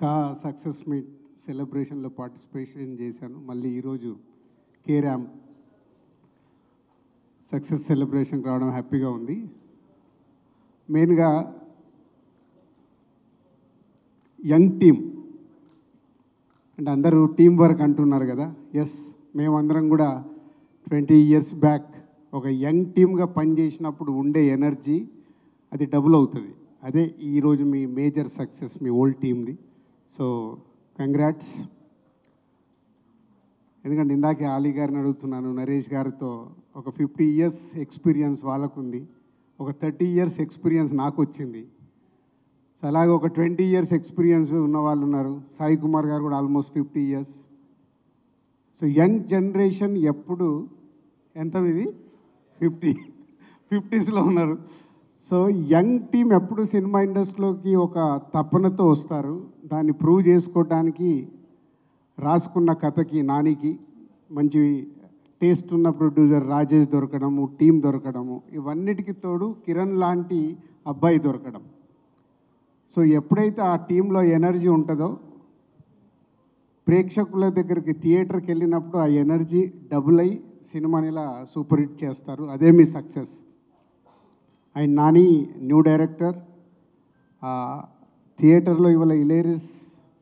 కా success meet సెలబ్రేషన్లో participation చేశాను. మళ్ళీ ఈరోజు కేరామ్ సక్సెస్ సెలబ్రేషన్ రావడం హ్యాపీగా ఉంది. మెయిన్గా యంగ్ టీమ్ అంటే అందరూ టీం వర్క్ అంటున్నారు కదా. ఎస్, మేమందరం కూడా 20 years బ్యాక్ ఒక యంగ్ టీమ్గా పనిచేసినప్పుడు ఉండే ఎనర్జీ అది డబుల్ అవుతుంది. అదే ఈరోజు మీ మేజర్ సక్సెస్ మీ ఓల్డ్ టీమ్ది. So congrats. ఎందుకంటే ఇందాకే ఆలీ గారిని అడుగుతున్నాను, నరేష్ గారితో ఒక 50 years ఎక్స్పీరియన్స్ వాళ్ళకుంది, ఒక 30 years ఎక్స్పీరియన్స్ నాకు వచ్చింది. సో అలాగే ఒక 20 years ఎక్స్పీరియన్స్ ఉన్న వాళ్ళు ఉన్నారు. సాయి కుమార్ గారు కూడా almost 50 years. So young generation ఎప్పుడు ఎంత ఇది 50sలో ఉన్నారు. సో యంగ్ టీం ఎప్పుడు సినిమా ఇండస్ట్రీలోకి ఒక తపనతో వస్తారు. దాన్ని ప్రూవ్ చేసుకోవడానికి రాసుకున్న కథకి నానికి మంచి టేస్ట్ ఉన్న ప్రొడ్యూసర్ రాజేష్ దొరకడము, టీం దొరకడము, ఇవన్నిటికి తోడు కిరణ్ లాంటి అబ్బాయి దొరకడం. సో ఎప్పుడైతే ఆ టీంలో ఎనర్జీ ఉంటుందో ప్రేక్షకుల దగ్గరికి థియేటర్కి వెళ్ళినప్పుడు ఆ ఎనర్జీ డబుల్ అయ్యి సినిమాని ఇలా సూపర్ హిట్ చేస్తారు. అదే మీ success. And Nani new director, థియేటర్లో ఇవాళ హిలేరియస్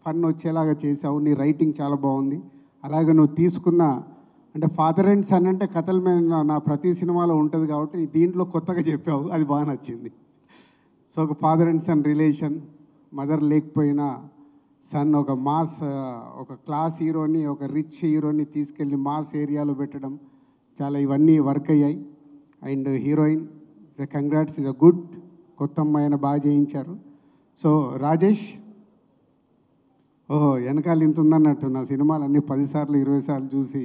ఫన్ వచ్చేలాగా చేసావు. నీ రైటింగ్ చాలా బాగుంది. అలాగే నువ్వు తీసుకున్న అంటే ఫాదర్ అండ్ సన్ అంటే కథల మీద నా ప్రతి సినిమాలో ఉంటుంది కాబట్టి దీంట్లో కొత్తగా చెప్పావు, అది బాగా నచ్చింది. సో ఒక father and son relation, mother లేకపోయినా సన్ ఒక మాస్, ఒక క్లాస్ హీరోని, ఒక రిచ్ హీరోని తీసుకెళ్ళి మాస్ ఏరియాలో పెట్టడం, చాలా ఇవన్నీ వర్క్ అయ్యాయి. And heroine congrats, is a good. కొత్త అమ్మాయిని బాగా చేయించారు. సో రాజేష్, ఓహో వెనకాల ఇంత ఉందన్నట్టు నా సినిమాలన్నీ 10 సార్లు 20 సార్లు చూసి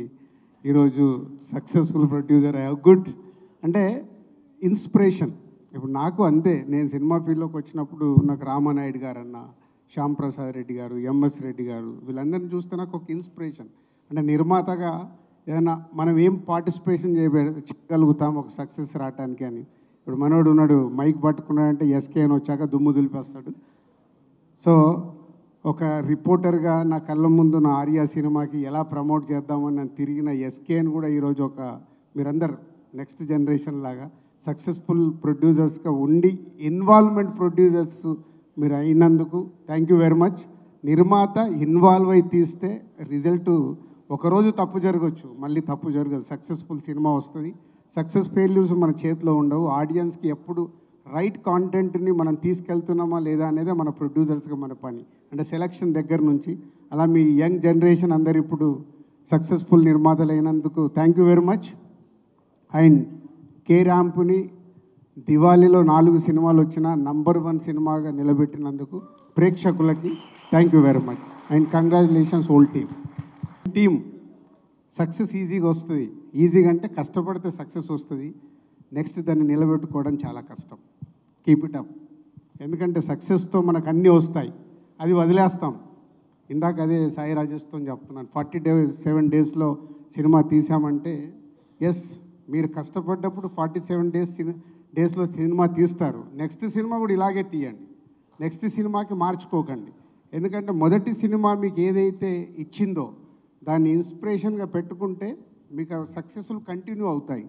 ఈరోజు సక్సెస్ఫుల్ ప్రొడ్యూసర్ అయ్యా. గుడ్. అంటే ఇన్స్పిరేషన్. ఇప్పుడు నాకు అంతే, నేను సినిమా ఫీల్డ్లోకి వచ్చినప్పుడు నాకు రామానాయుడు గారు అన్న, శ్యామ్ ప్రసాద్ రెడ్డి గారు, ఎంఎస్ రెడ్డి గారు, వీళ్ళందరినీ చూస్తే నాకు ఒక ఇన్స్పిరేషన్. అంటే నిర్మాతగా ఏదైనా మనం ఏం పార్టిసిపేషన్ చేయగలుగుతాం ఒక సక్సెస్ రావడానికి అని. ఇప్పుడు మనోడు ఉన్నాడు, మైక్ పట్టుకున్నాడంటే ఎస్కే అని వచ్చాక దుమ్ము దులిపేస్తాడు. సో ఒక రిపోర్టర్గా నా కళ్ళ ముందు నా ఆర్యా సినిమాకి ఎలా ప్రమోట్ చేద్దామని నేను తిరిగిన ఎస్కేని కూడా ఈరోజు ఒక మీరందరు నెక్స్ట్ జనరేషన్ లాగా సక్సెస్ఫుల్ ప్రొడ్యూసర్స్గా ఉండి ఇన్వాల్వ్మెంట్ ప్రొడ్యూసర్స్ మీరు అయినందుకు థ్యాంక్ యూ వెరీ మచ్. నిర్మాత ఇన్వాల్వ్ అయి తీస్తే రిజల్ట్ ఒకరోజు తప్పు జరగచ్చు, మళ్ళీ తప్పు జరగదు, సక్సెస్ఫుల్ సినిమా వస్తుంది. సక్సెస్ ఫెయిల్యూర్స్ మన చేతిలో ఉండవు. ఆడియన్స్కి ఎప్పుడు రైట్ కాంటెంట్ని మనం తీసుకెళ్తున్నామా లేదా అనేది మన ప్రొడ్యూసర్స్గా మన పని. అంటే సెలక్షన్ దగ్గర నుంచి అలా మీ యంగ్ జనరేషన్ అందరు ఇప్పుడు సక్సెస్ఫుల్ నిర్మాతలు అయినందుకు thank you very much. And K ర్యాంపుని దివాళీలో 4 సినిమాలు వచ్చిన నంబర్ 1 సినిమాగా నిలబెట్టినందుకు ప్రేక్షకులకి thank you very much. And congratulations whole team. Success ఈజీగా వస్తుంది. ఈజీగా అంటే కష్టపడితే సక్సెస్ వస్తుంది. నెక్స్ట్ దాన్ని నిలబెట్టుకోవడం చాలా కష్టం. Keep it up. ఎందుకంటే సక్సెస్తో మనకు అన్నీ వస్తాయి, అది వదిలేస్తాం. ఇందాక అదే సాయి రాజేష్తో చెప్తున్నాను, 47 daysలో సినిమా తీసామంటే ఎస్, మీరు కష్టపడ్డప్పుడు 47 daysలో సినిమా తీస్తారు. నెక్స్ట్ సినిమా కూడా ఇలాగే తీయండి. నెక్స్ట్ సినిమాకి మార్చుకోకండి. ఎందుకంటే మొదటి సినిమా మీకు ఏదైతే ఇచ్చిందో దాన్ని ఇన్స్పిరేషన్గా పెట్టుకుంటే మీకు సక్సెస్ఫుల్ కంటిన్యూ అవుతాయి.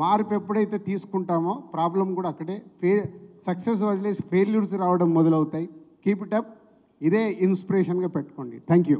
మార్పు ఎప్పుడైతే తీసుకుంటామో ప్రాబ్లం కూడా అక్కడే సక్సెస్ వదిలేసి ఫెయిల్యూర్స్ రావడం మొదలవుతాయి. Keep it up. ఇదే ఇన్స్పిరేషన్గా పెట్టుకోండి. Thank you.